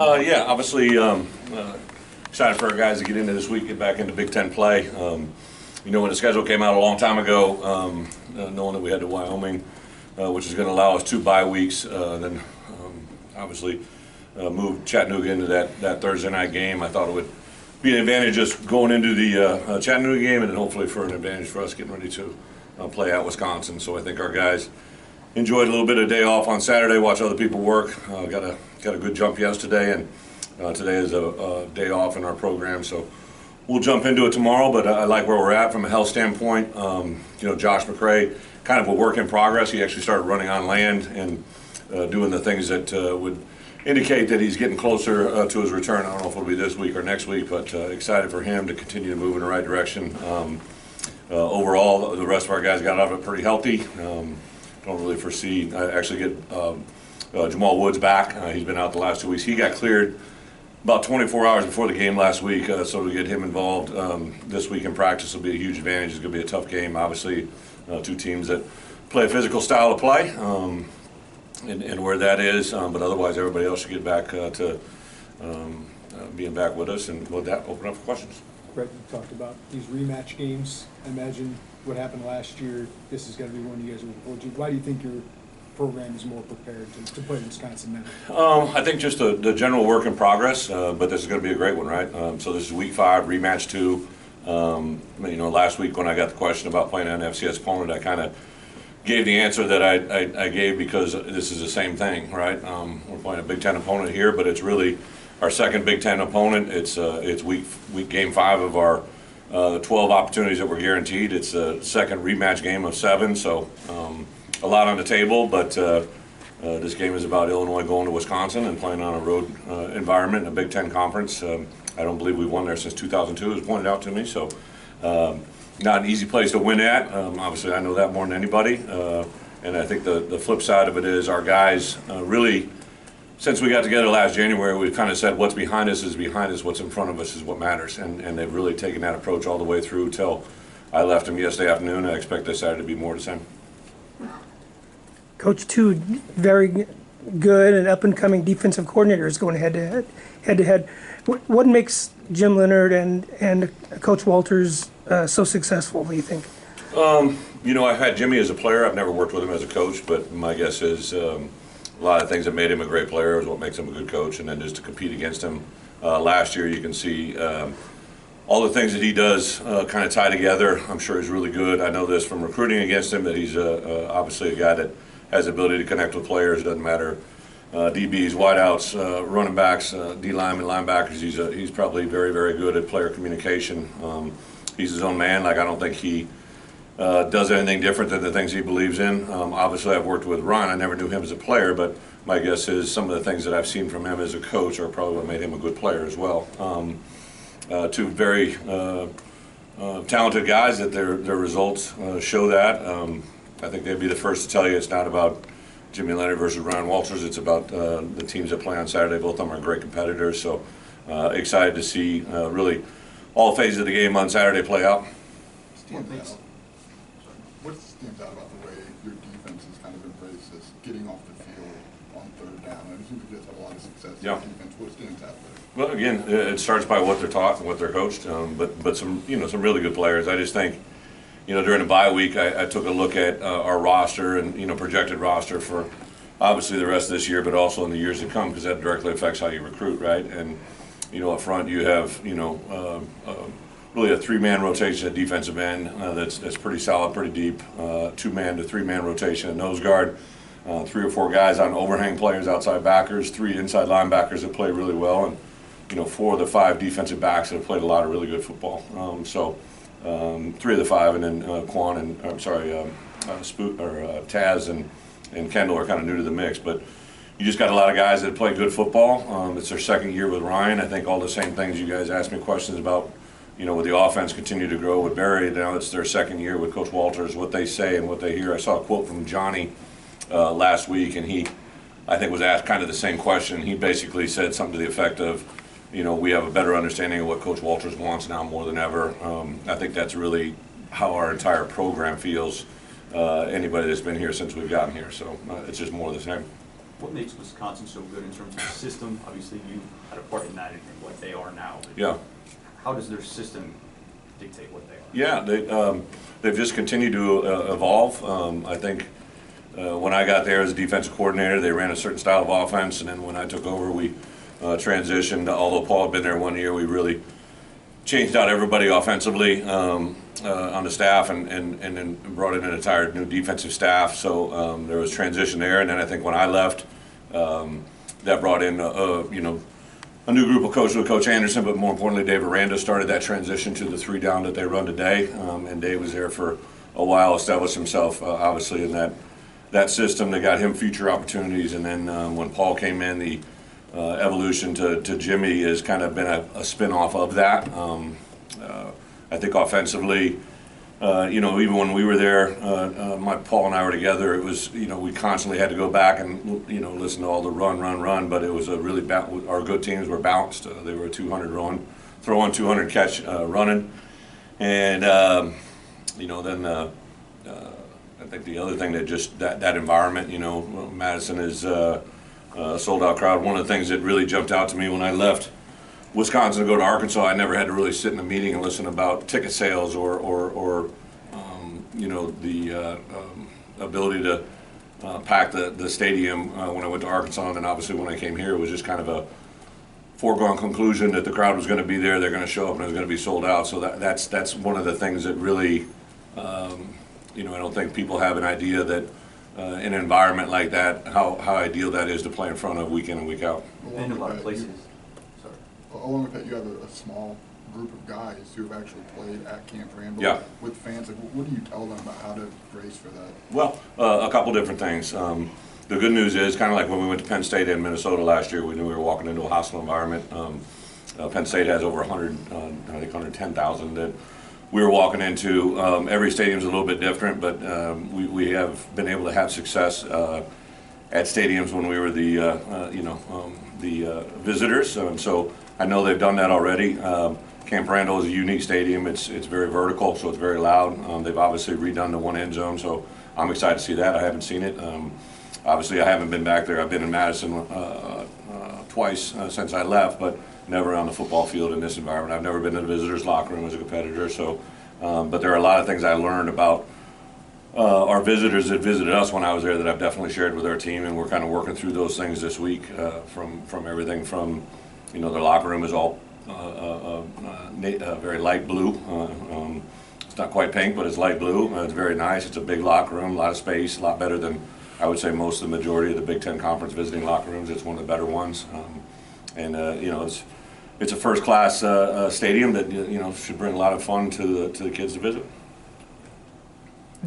Yeah, obviously excited for our guys to get into this week, get back into Big Ten play. When the schedule came out a long time ago, knowing that we had to Wyoming, which is going to allow us 2 bye weeks, then obviously moved Chattanooga into that Thursday night game. I thought it would be an advantage just going into the Chattanooga game, and then hopefully for an advantage for us getting ready to play at Wisconsin. So I think our guys enjoyed a little bit of day off on Saturday, watch other people work. Got a good jump yesterday, and today is a day off in our program. So we'll jump into it tomorrow, but I like where we're at from a health standpoint. Josh McCray, kind of a work in progress. He actually started running on land and doing the things that would indicate that he's getting closer to his return. I don't know if it'll be this week or next week, but excited for him to continue to move in the right direction. Overall, the rest of our guys got out of it pretty healthy. Don't really foresee. I actually get Jamal Woods back. He's been out the last 2 weeks. He got cleared about 24 hours before the game last week, so to get him involved this week in practice will be a huge advantage. It's going to be a tough game. Obviously, 2 teams that play a physical style of play, and where that is. But otherwise, everybody else should get back to being back with us. And with that, open up for questions. Bret, you talked about these rematch games. I imagine what happened last year, this is going to be one you guys are looking forward to. Why do you think your program is more prepared to play Wisconsin now? I think just the general work in progress, but this is going to be a great one, right? So this is week 5, rematch 2. Last week when I got the question about playing an FCS opponent, I kind of gave the answer that I gave because this is the same thing, right? We're playing a Big Ten opponent here, but it's really our second Big Ten opponent. It's week game 5 of our 12 opportunities that were guaranteed. It's the second rematch game of 7, so a lot on the table, but this game is about Illinois going to Wisconsin and playing on a road environment in a Big Ten conference. I don't believe we've won there since 2002, as pointed out to me, so not an easy place to win at. Obviously, I know that more than anybody, and I think the flip side of it is our guys really, since we got together last January, we've kind of said what's behind us is behind us, what's in front of us is what matters, and they've really taken that approach all the way through till I left them yesterday afternoon. I expect this Saturday to be more the same. Coach, 2 very good and up-and-coming defensive coordinators going head-to-head. What makes Jim Leonhard and Coach Walters so successful, do you think? I've had Jimmy as a player. I've never worked with him as a coach, but my guess is a lot of things that made him a great player is what makes him a good coach, and then just to compete against him last year, you can see all the things that he does kind of tie together. I'm sure he's really good. I know this from recruiting against him that he's obviously a guy that has the ability to connect with players. It doesn't matter DBs, wideouts, running backs, D linemen, linebackers. He's probably very, very good at player communication. He's his own man. I don't think he does anything different than the things he believes in. Obviously, I've worked with Ron. I never knew him as a player, but my guess is some of the things that I've seen from him as a coach are probably what made him a good player as well. 2 very talented guys that their results show that. I think they'd be the first to tell you it's not about Jimmy Leonhard versus Ryan Walters. It's about the teams that play on Saturday. Both of them are great competitors. So excited to see really all phases of the game on Saturday play out. What stands out about the way your defense has kind of embraced this getting off the field on 3rd down? I seem to have a lot of success in defense. What stands out there? Well, again, it starts by what they're taught and what they're coached. But some really good players. I just think, during the bye week, I took a look at our roster and, projected roster for obviously the rest of this year, but also in the years to come, because that directly affects how you recruit, right? And, up front you have, really a 3-man rotation at defensive end that's pretty solid, pretty deep. 2-man to 3-man rotation at nose guard. 3 or 4 guys on overhang players, outside backers, 3 inside linebackers that play really well, and 4 of the 5 defensive backs that have played a lot of really good football. 3 of the 5, and then Quan and Taz and Kendall are kind of new to the mix, but you just got a lot of guys that play good football. It's their 2nd year with Ryan. I think all the same things you guys asked me questions about, with the offense continue to grow with Barry. Now it's their 2nd year with Coach Walters, what they say and what they hear. I saw a quote from Johnny last week, and he, I think, was asked kind of the same question. He basically said something to the effect of, we have a better understanding of what Coach Walters wants now more than ever. I think that's really how our entire program feels, anybody that's been here since we've gotten here. So it's just more of the same. What makes Wisconsin so good in terms of the system? Obviously, you had a part in that in what they are now. But Yeah. how does their system dictate what they are? Yeah, they've just continued to evolve. I think when I got there as a defensive coordinator, they ran a certain style of offense, and then when I took over, we transitioned. Although Paul had been there 1 year, we really changed out everybody offensively on the staff, and then brought in an entire new defensive staff. So there was transition there, and then I think when I left, that brought in a new group of coaches with Coach Anderson, but more importantly, Dave Aranda started that transition to the 3 down that they run today. And Dave was there for a while, established himself obviously in that system that got him future opportunities. And then when Paul came in, the evolution to Jimmy has kind of been a spin-off of that. I think offensively, even when we were there, Paul and I were together, it was, we constantly had to go back and, listen to all the run, but it was a really, our good teams were balanced. They were a 200 run, throw on 200 catch running. And, then I think the other thing that just, that environment, Madison is a sold out crowd. One of the things that really jumped out to me when I left Wisconsin to go to Arkansas, I never had to really sit in a meeting and listen about ticket sales or the ability to pack the stadium when I went to Arkansas. And then obviously when I came here, it was just kind of a foregone conclusion that the crowd was going to be there, they're going to show up, and it was going to be sold out. So that's one of the things that really, I don't think people have an idea that in an environment like that, how ideal that is to play in front of week in and week out. In a lot of places. Along with that, you have a small group of guys who have actually played at Camp Randall with fans. Like, what do you tell them about how to brace for that? Well, a couple different things. The good news is, kind of like when we went to Penn State in Minnesota last year, we knew we were walking into a hostile environment. Penn State has over 110,000 that we were walking into. Every stadium's a little bit different, but we have been able to have success at stadiums when we were the visitors. So I know they've done that already. Camp Randall is a unique stadium. It's very vertical, so it's very loud. They've obviously redone the one end zone, so I'm excited to see that. I haven't seen it. Obviously, I haven't been back there. I've been in Madison twice since I left, but never on the football field in this environment. I've never been in the visitors' locker room as a competitor. So, but there are a lot of things I learned about our visitors that visited us when I was there that I've definitely shared with our team, and we're kind of working through those things this week. From everything from, their locker room is all very light blue. It's not quite pink, but it's light blue. It's very nice. It's a big locker room, a lot of space, a lot better than I would say most of the majority of the Big Ten Conference visiting locker rooms. It's one of the better ones, it's a first-class stadium that should bring a lot of fun to the kids to visit.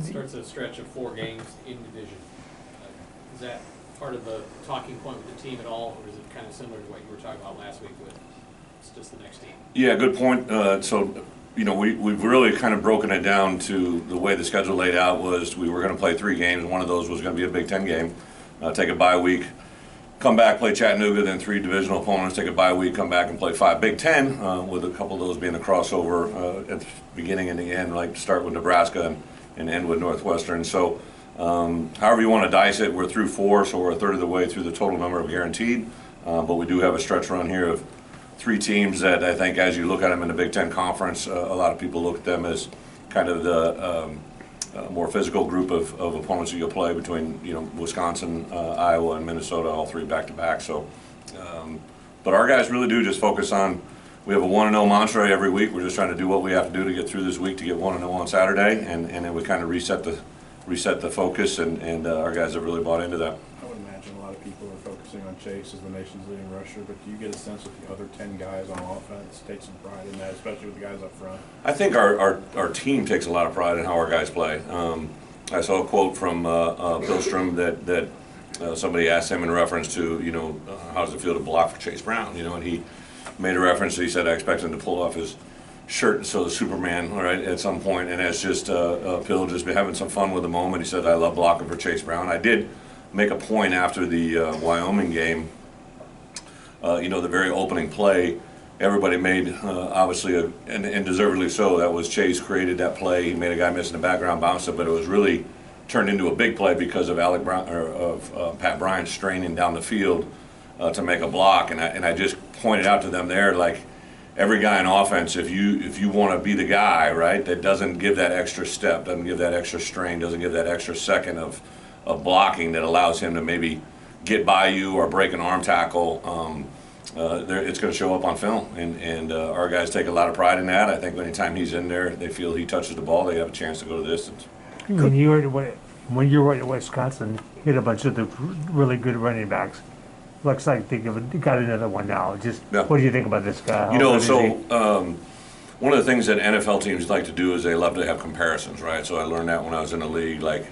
Starts a stretch of 4 games in division. Is that part of the talking point with the team at all, or is it kind of similar to what you were talking about last week with it's just the next team? Yeah, good point. We've really kind of broken it down to the way the schedule laid out was we were going to play 3 games. One of those was going to be a Big Ten game, take a bye week, come back, play Chattanooga, then 3 divisional opponents, take a bye week, come back and play 5 Big Ten, with a couple of those being a crossover at the beginning and the end, like start with Nebraska and end with Northwestern. So however you want to dice it, we're through 4, so we're a third of the way through the total number of guaranteed. But we do have a stretch run here of 3 teams that I think as you look at them in the Big Ten Conference, a lot of people look at them as kind of the more physical group of opponents that you'll play between Wisconsin, Iowa, and Minnesota, all 3 back-to-back. So, but our guys really do just focus on, we have a 1-0 mantra every week. We're just trying to do what we have to do to get through this week to get 1-0 on Saturday, and then we kind of reset the focus, and our guys have really bought into that. I would imagine a lot of people are focusing on Chase as the nation's leading rusher, but do you get a sense that the other 10 guys on offense take some pride in that, especially with the guys up front? I think our team takes a lot of pride in how our guys play. I saw a quote from Billstrom that somebody asked him in reference to, how does it feel to block for Chase Brown, and he made a reference. He said, I expect him to pull off his shirt so Superman, all right, at some point, and that's just Bill just be having some fun with the moment. He said, I love blocking for Chase Brown. I did make a point after the Wyoming game, the very opening play, everybody made, obviously, and deservedly so, that was Chase created that play. He made a guy miss in the background, bounced it, but it was really turned into a big play because of Pat Bryant straining down the field to make a block. And I just pointed out to them there, like, every guy in offense, if you want to be the guy, right, that doesn't give that extra step, doesn't give that extra strain, doesn't give that extra second of blocking that allows him to maybe get by you or break an arm tackle, it's going to show up on film. And our guys take a lot of pride in that. I think anytime he's in there, they feel he touches the ball, they have a chance to go the distance. When you were at Wisconsin, you had a bunch of the really good running backs. Looks like they got another one now. What do you think about this guy? One of the things that NFL teams like to do is they love to have comparisons, right? So I learned that when I was in the league, like,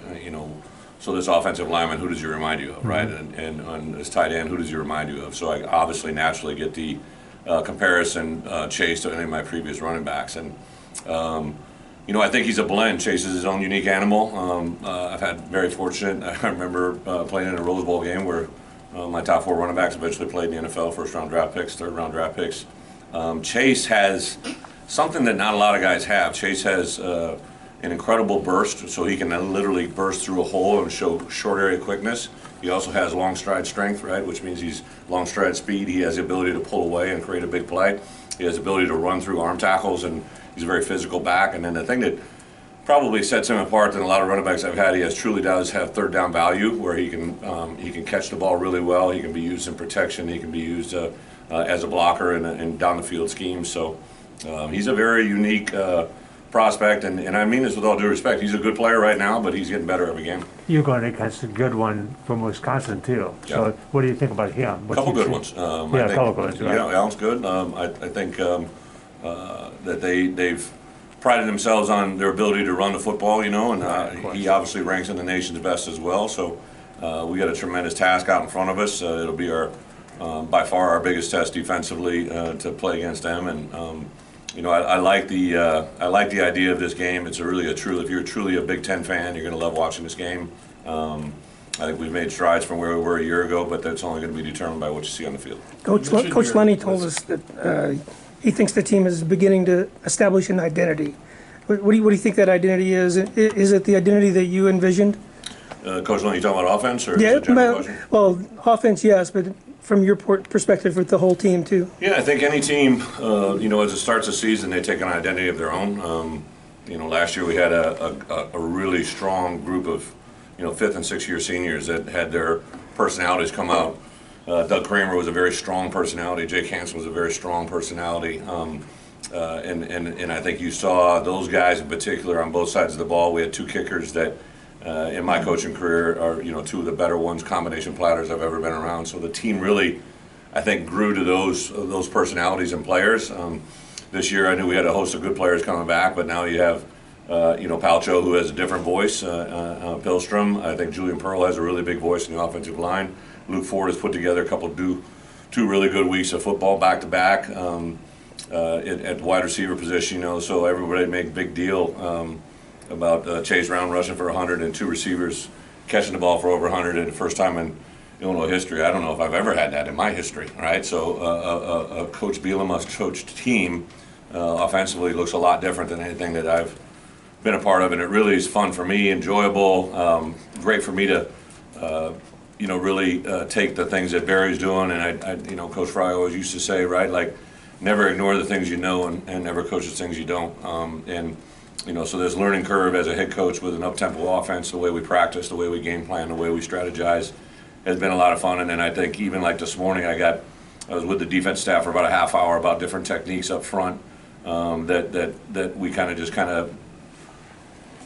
so this offensive lineman, who does he remind you of, right? And on this tight end, who does he remind you of? So I obviously naturally get the comparison Chase to any of my previous running backs. And, I think he's a blend. Chase is his own unique animal. I've had very fortunate. I remember playing in a Rose Bowl game where my top 4 running backs eventually played in the NFL, first-round draft picks, third-round draft picks. Chase has something that not a lot of guys have. Chase has an incredible burst, so he can literally burst through a hole and show short area quickness. He also has long stride strength, right, which means he's long stride speed. He has the ability to pull away and create a big play. He has the ability to run through arm tackles, and he's a very physical back. And then the thing that probably sets him apart than a lot of running backs I've had, he truly does have third down value, where he can catch the ball really well. He can be used in protection. He can be used as a blocker in down the field schemes. So he's a very unique prospect, and I mean this with all due respect. He's a good player right now, but he's getting better every game. You're going against a good one from Wisconsin too. Yeah. So what do you think about him? A couple good ones. A couple good ones. Right? Yeah, Allen's good. I think that they've prided themselves on their ability to run the football, and he obviously ranks in the nation's best as well. So we got a tremendous task out in front of us. It'll be by far our biggest test defensively to play against them. And I like the idea of this game. It's if you're truly a Big Ten fan, you're going to love watching this game. I think we've made strides from where we were a year ago, but that's only going to be determined by what you see on the field. Coach Lenny told us that he thinks the team is beginning to establish an identity. What do you think that identity is? Is it the identity that you envisioned? Coach Lenny, you talking about offense or Yeah, is it a general question? well, offense, yes, but from your perspective with the whole team too. Yeah, I think any team, as it starts the season, they take an identity of their own. Last year we had a really strong group of, 5th and 6th year seniors that had their personalities come out. Doug Kramer was a very strong personality. Jake Hansen was a very strong personality. And I think you saw those guys in particular on both sides of the ball. We had 2 kickers that, in my coaching career, are 2 of the better ones, combination platters I've ever been around. So the team really, I think, grew to those personalities and players. This year I knew we had a host of good players coming back, but now you have Palcho, who has a different voice, Pilstrom. I think Julian Pearl has a really big voice in the offensive line. Luke Ford has put together two really good weeks of football back to back at the wide receiver position. So everybody made a big deal about Chase Round rushing for 100 and 2 receivers catching the ball for over 100 and the first time in Illinois history. I don't know if I've ever had that in my history, right? So a Coach Bielema's coached team offensively looks a lot different than anything that I've been a part of, and it really is fun for me, enjoyable, great for me to really take the things that Barry's doing. And I Coach Fry always used to say, right, like, never ignore the things you know and never coach the things you don't. So this learning curve as a head coach with an up-tempo offense, the way we practice, the way we game plan, the way we strategize, has been a lot of fun. And then I think even like this morning, I was with the defense staff for about a half hour about different techniques up front that we kind of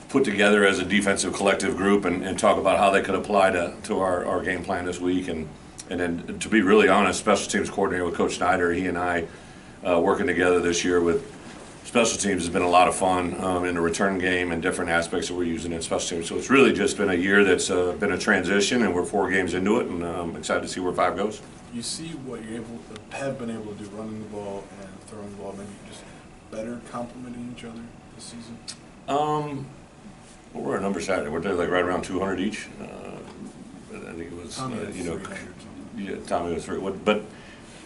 put together as a defensive collective group and talk about how they could apply to our game plan this week. And then, to be really honest, special teams coordinator with Coach Snyder, he and I working together this year with special teams has been a lot of fun in the return game and different aspects that we're using in special teams. So it's really just been a year that's been a transition, and we're 4 games into it, and I'm excited to see where 5 goes. You see what have been able to do, running the ball and throwing the ball, maybe just better complementing each other this season? What were our numbers Saturday? We're like right around 200 each. I think it was, yeah, Tommy was 3. But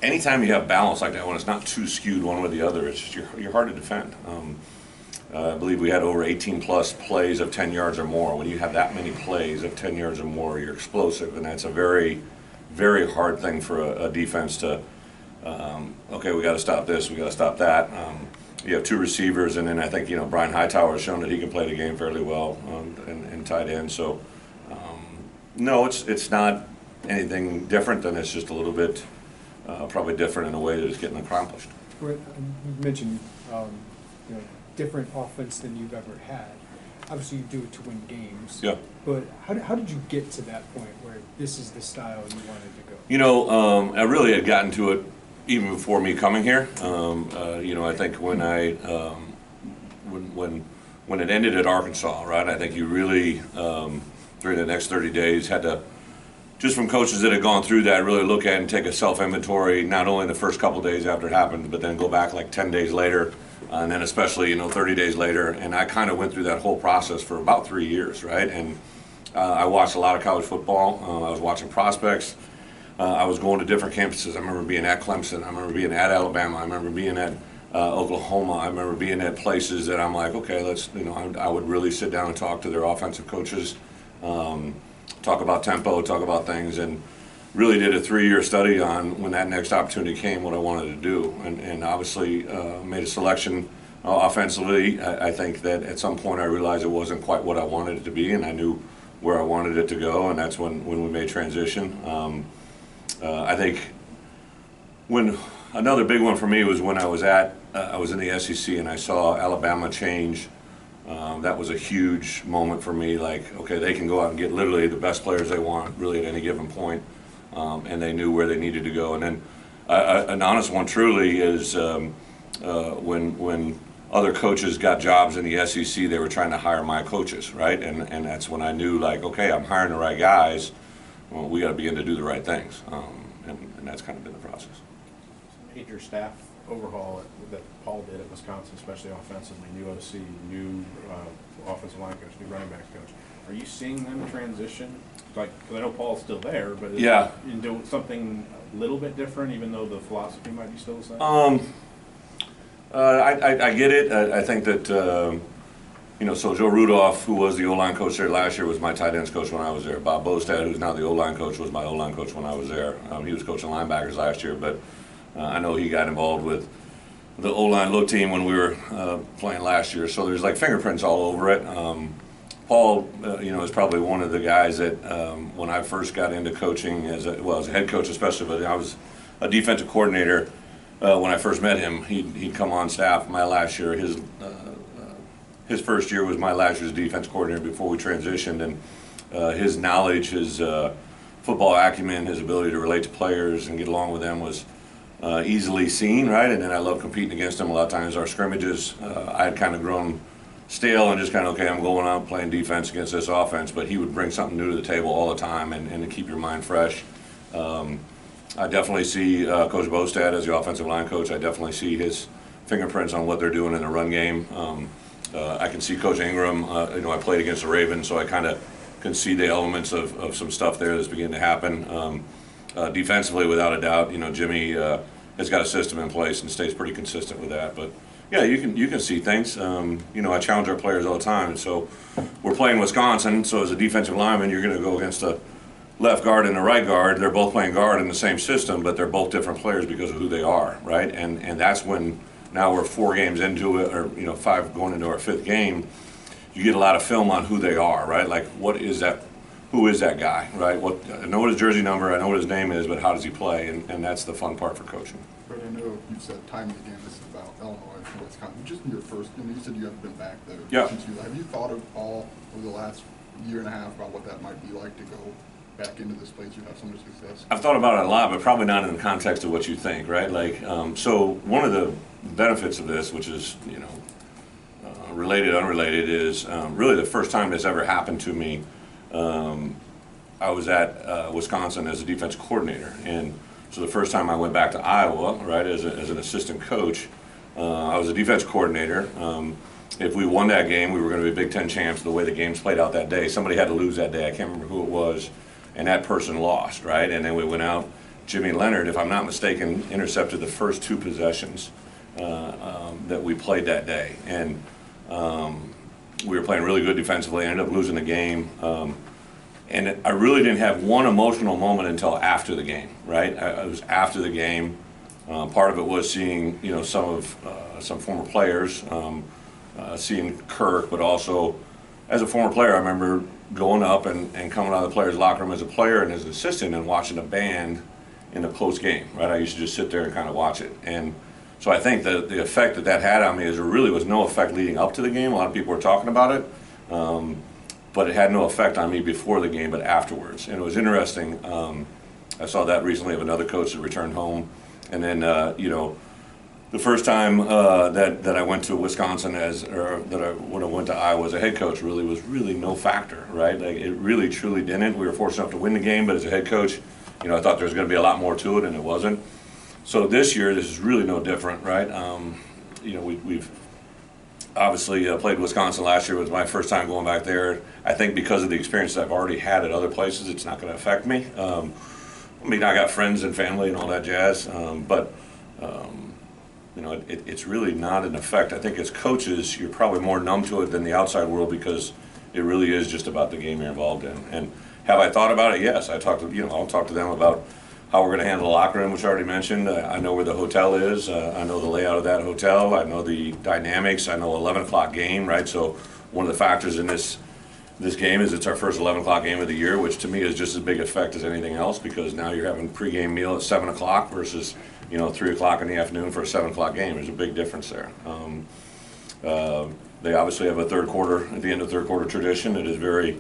anytime you have balance like that, when it's not too skewed one way or the other, it's just you're hard to defend. I believe we had over 18 plus plays of 10 yards or more. When you have that many plays of 10 yards or more, you're explosive, and that's a very, very hard thing for a defense to, okay, we got to stop this, we got to stop that. You have two receivers, and then I think, Brian Hightower has shown that he can play the game fairly well in tight end. So, no, it's not anything different, and it's just a little bit probably different in a way that it's getting accomplished. You mentioned different offense than you've ever had. Obviously, you do it to win games. Yeah. But how did you get to that point where this is the style you wanted to go? I really had gotten to it even before me coming here. I think when when it ended at Arkansas, right? I think you really during the next 30 days had to, just from coaches that had gone through that, really look at and take a self-inventory, not only the first couple days after it happened, but then go back like 10 days later, and then especially 30 days later. And I kind of went through that whole process for about 3 years, right? And I watched a lot of college football. I was watching prospects. I was going to different campuses. I remember being at Clemson. I remember being at Alabama. I remember being at Oklahoma. I remember being at places that I'm like, okay, let's, I would really sit down and talk to their offensive coaches, talk about tempo, talk about things, and really did a 3-year study on when that next opportunity came, what I wanted to do, and obviously made a selection offensively. I think that at some point I realized it wasn't quite what I wanted it to be, and I knew where I wanted it to go, and that's when we made transition. I think when another big one for me was when I was in the SEC and I saw Alabama change. That was a huge moment for me. Like, okay, they can go out and get literally the best players they want, really at any given point, and they knew where they needed to go. And then an honest one, truly, is when other coaches got jobs in the SEC, they were trying to hire my coaches, right? And that's when I knew, like, okay, I'm hiring the right guys. Well, we got to begin to do the right things, and that's kind of been the process. Major staff overhaul that Paul did at Wisconsin, especially offensively, new OC, new offensive line coach, new running backs coach. Are you seeing them transition? Like, because I know Paul's still there, but into something a little bit different, even though the philosophy might be still the same? I get it. I think that so Joe Rudolph, who was the O-line coach there last year, was my tight ends coach when I was there. Bob Bostad, who's now the O-line coach, was my O-line coach when I was there. He was coaching linebackers last year, but I know he got involved with the O-line look team when we were playing last year. So there's like fingerprints all over it. Paul, is probably one of the guys that when I first got into coaching as a head coach especially, but I was a defensive coordinator when I first met him. He'd come on staff my last year. His first year was my last year's defense coordinator before we transitioned, and his knowledge, his football acumen, his ability to relate to players and get along with them was easily seen, right? And then I loved competing against him a lot of times. Our scrimmages, I had kind of grown stale and just kind of, okay, I'm going out playing defense against this offense, but he would bring something new to the table all the time and to keep your mind fresh. I definitely see Coach Bostad as the offensive line coach. I definitely see his fingerprints on what they're doing in the run game. I can see Coach Ingram. I played against the Ravens, so I kind of can see the elements of some stuff there that's beginning to happen. Defensively, without a doubt, Jimmy has got a system in place and stays pretty consistent with that. But yeah, you can see things. I challenge our players all the time. So we're playing Wisconsin. So as a defensive lineman, you're going to go against the left guard and the right guard. They're both playing guard in the same system, but they're both different players because of who they are, right? And that's when now we're 4 games into it, or 5 going into our 5th game. You get a lot of film on who they are, right? Like, what is that? Who is that guy, right? I know what his jersey number, I know what his name is, but how does he play? And that's the fun part for coaching. But I know you've said time and again this is about Illinois and Wisconsin. Just in your first, you said you haven't been back there. Yeah. Have you thought of all over the last year and a half about what that might be like to go back into this place you have so much success? I've thought about it a lot, but probably not in the context of what you think, right? Like, so one of the benefits of this, which is, related, unrelated, is really the first time this ever happened to me. I was at Wisconsin as a defense coordinator, and so the first time I went back to Iowa, right, as an assistant coach, I was a defense coordinator. If we won that game, we were going to be Big Ten champs. The way the games played out that day, somebody had to lose that day. I can't remember who it was, and that person lost, right? And then we went out. Jimmy Leonard, if I'm not mistaken, intercepted the first 2 possessions that we played that day, and We were playing really good defensively, ended up losing the game. And I really didn't have one emotional moment until after the game, right? It was after the game. Part of it was seeing, some former players, seeing Kirk, but also as a former player, I remember going up and coming out of the players' locker room as a player and as an assistant and watching a band in the post game, right? I used to just sit there and kind of watch it. And so I think that the effect that had on me is there really was no effect leading up to the game. A lot of people were talking about it, but it had no effect on me before the game, but afterwards. And it was interesting. I saw that recently of another coach that returned home. And then, the first time that I went to Wisconsin when I went to Iowa as a head coach was really no factor, right? Like it really truly didn't. We were fortunate enough to win the game, but as a head coach, I thought there was going to be a lot more to it, and it wasn't. So this year, this is really no different, right? We've obviously played Wisconsin last year. It was my first time going back there. I think because of the experience I've already had at other places, it's not going to affect me. I got friends and family and all that jazz, but it's really not an effect. I think as coaches, you're probably more numb to it than the outside world because it really is just about the game you're involved in. And have I thought about it? Yes. I'll talk to them about how we're going to handle the locker room, which I already mentioned. I know where the hotel is. I know the layout of that hotel. I know the dynamics. I know 11 o'clock game, right? So one of the factors in this game is it's our first 11 o'clock game of the year, which to me is just as big effect as anything else because now you're having a pregame meal at 7 o'clock versus 3 o'clock in the afternoon for a 7 o'clock game. There's a big difference there. They obviously have a third quarter, at the end of third quarter tradition. It is very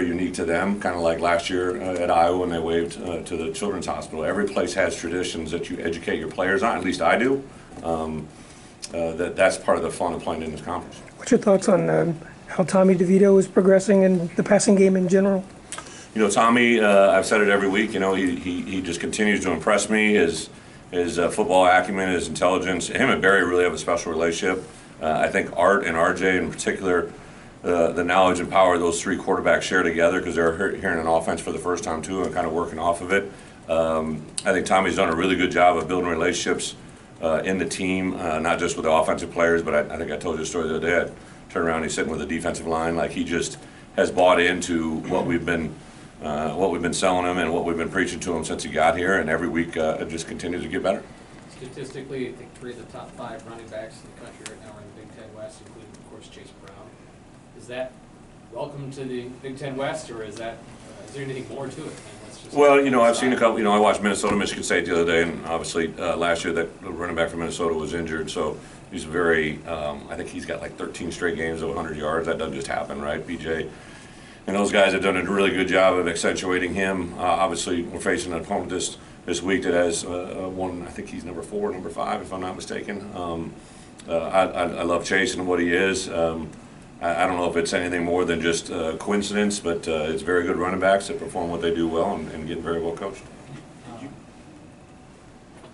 unique to them, kind of like last year at Iowa when they waved to the Children's Hospital. Every place has traditions that you educate your players on, at least I do. That's part of the fun of playing in this conference. What's your thoughts on how Tommy DeVito is progressing in the passing game in general? Tommy, I've said it every week, he just continues to impress me. His football acumen, his intelligence. Him and Barry really have a special relationship. I think Art and RJ in particular, the knowledge and power those three quarterbacks share together because they're hearing an offense for the first time too and kind of working off of it. I think Tommy's done a really good job of building relationships in the team, not just with the offensive players, but I think I told you a story the other day. I turned around, he's sitting with the defensive line, like he just has bought into what we've been selling him and what we've been preaching to him since he got here, and every week it just continues to get better. Statistically, I think 3 of the top 5 running backs in the country right now are in the Big Ten West, including, of course, Chase Brown. Is that welcome to the Big Ten West, or is there anything more to it? Well, I've seen a couple. I watched Minnesota, Michigan State the other day, and obviously last year that running back from Minnesota was injured, so he's I think he's got like 13 straight games of 100 yards. That doesn't just happen, right? BJ and those guys have done a really good job of accentuating him. Obviously, we're facing an opponent this week that has one. I think he's number 4, number 5, if I'm not mistaken. I love Chase and what he is. I don't know if it's anything more than just coincidence, but it's very good running backs that perform what they do well and get very well coached.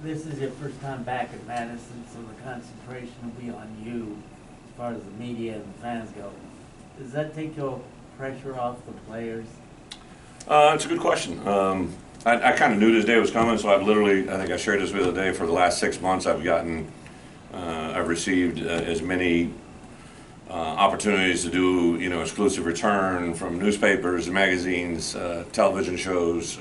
This is your first time back at Madison, so the concentration will be on you as far as the media and the fans go. Does that take your pressure off the players? It's a good question. I kind of knew this day was coming, so I think I shared this with you the other day, for the last 6 months I've received as many opportunities to do, exclusive return from newspapers, magazines, television shows,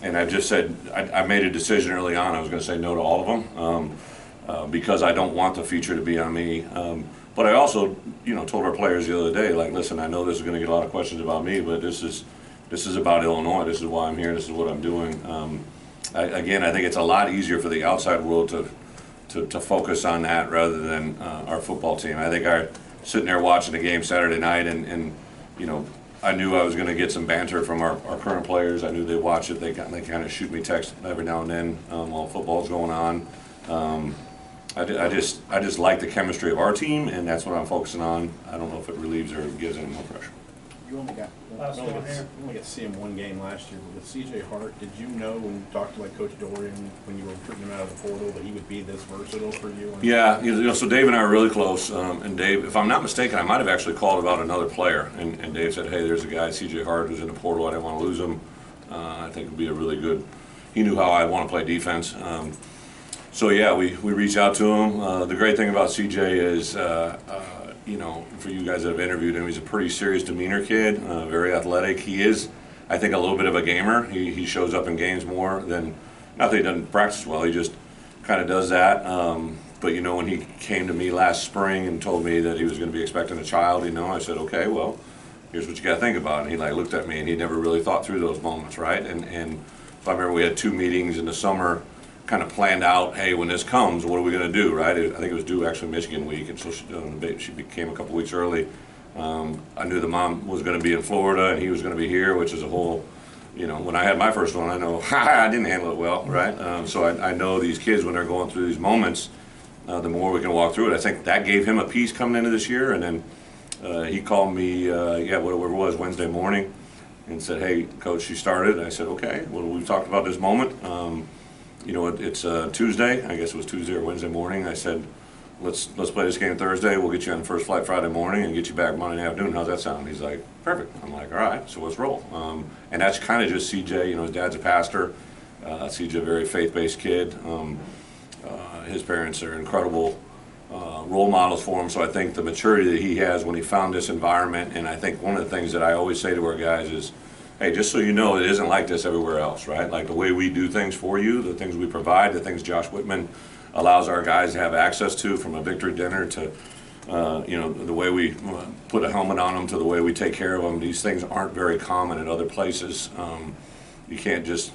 and I just said, I made a decision early on, I was going to say no to all of them, because I don't want the future to be on me. But I also, told our players the other day, like, listen, I know this is going to get a lot of questions about me, but this is about Illinois. This is why I'm here. This is what I'm doing. I think it's a lot easier for the outside world to focus on that rather than our football team. I think sitting there watching the game Saturday night, and I knew I was going to get some banter from our current players. I knew they'd watch it. They kind of shoot me texts every now and then while football's going on. I just like the chemistry of our team, and that's what I'm focusing on. I don't know if it relieves or gives any more pressure. You only got to see him one game last year, but with C.J. Hart, did you know when you talked to Coach Dorian when you were recruiting him out of the portal that he would be this versatile for you? Yeah, so Dave and I are really close, and Dave, if I'm not mistaken, I might have actually called about another player, and Dave said, hey, there's a guy, C.J. Hart, who's in the portal. I didn't want to lose him. I think it would be a really good. He knew how I want to play defense. So yeah, we reached out to him. The great thing about CJ is you know, for you guys that have interviewed him, he's a pretty serious demeanor kid, very athletic. He is, I think, a little bit of a gamer. He shows up in games more than, not that he doesn't practice well, he just kind of does that. But, you know, when he came to me last spring and told me that he was going to be expecting a child, you know, I said, okay, well, here's what you got to think about. And he like looked at me and he never really thought through those moments, right? And so I remember we had 2 meetings in the summer, kind of planned out, hey, when this comes, what are we going to do, right? I think it was due actually Michigan week, and so she came a couple weeks early. I knew the mom was going to be in Florida and he was going to be here, which is a whole, you know, when I had my first one, I know I didn't handle it well, right? So I know these kids, when they're going through these moments, the more we can walk through it. I think that gave him a piece coming into this year, and then he called me, whatever it was, Wednesday morning, and said, hey, Coach, she started. And I said, okay, well, we've talked about this moment. You know, it's Tuesday. I guess it was Tuesday or Wednesday morning. I said, let's play this game Thursday. We'll get you on the first flight Friday morning and get you back Monday afternoon. How's that sound? He's like, perfect. I'm like, all right, so let's roll. And that's kind of just CJ. You know, his dad's a pastor. CJ, a very faith-based kid. His parents are incredible role models for him. So I think the maturity that he has when he found this environment, and I think one of the things that I always say to our guys is, hey, just so you know, it isn't like this everywhere else, right? Like the way we do things for you, the things we provide, the things Josh Whitman allows our guys to have access to, from a victory dinner to, you know, the way we put a helmet on them to the way we take care of them. These things aren't very common at other places. You can't just,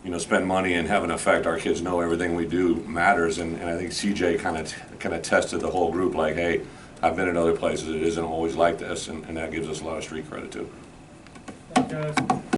you know, spend money and have an effect. Our kids know everything we do matters, and I think CJ kind of tested the whole group like, hey, I've been in other places. It isn't always like this, and that gives us a lot of street credit too. Thank you, guys.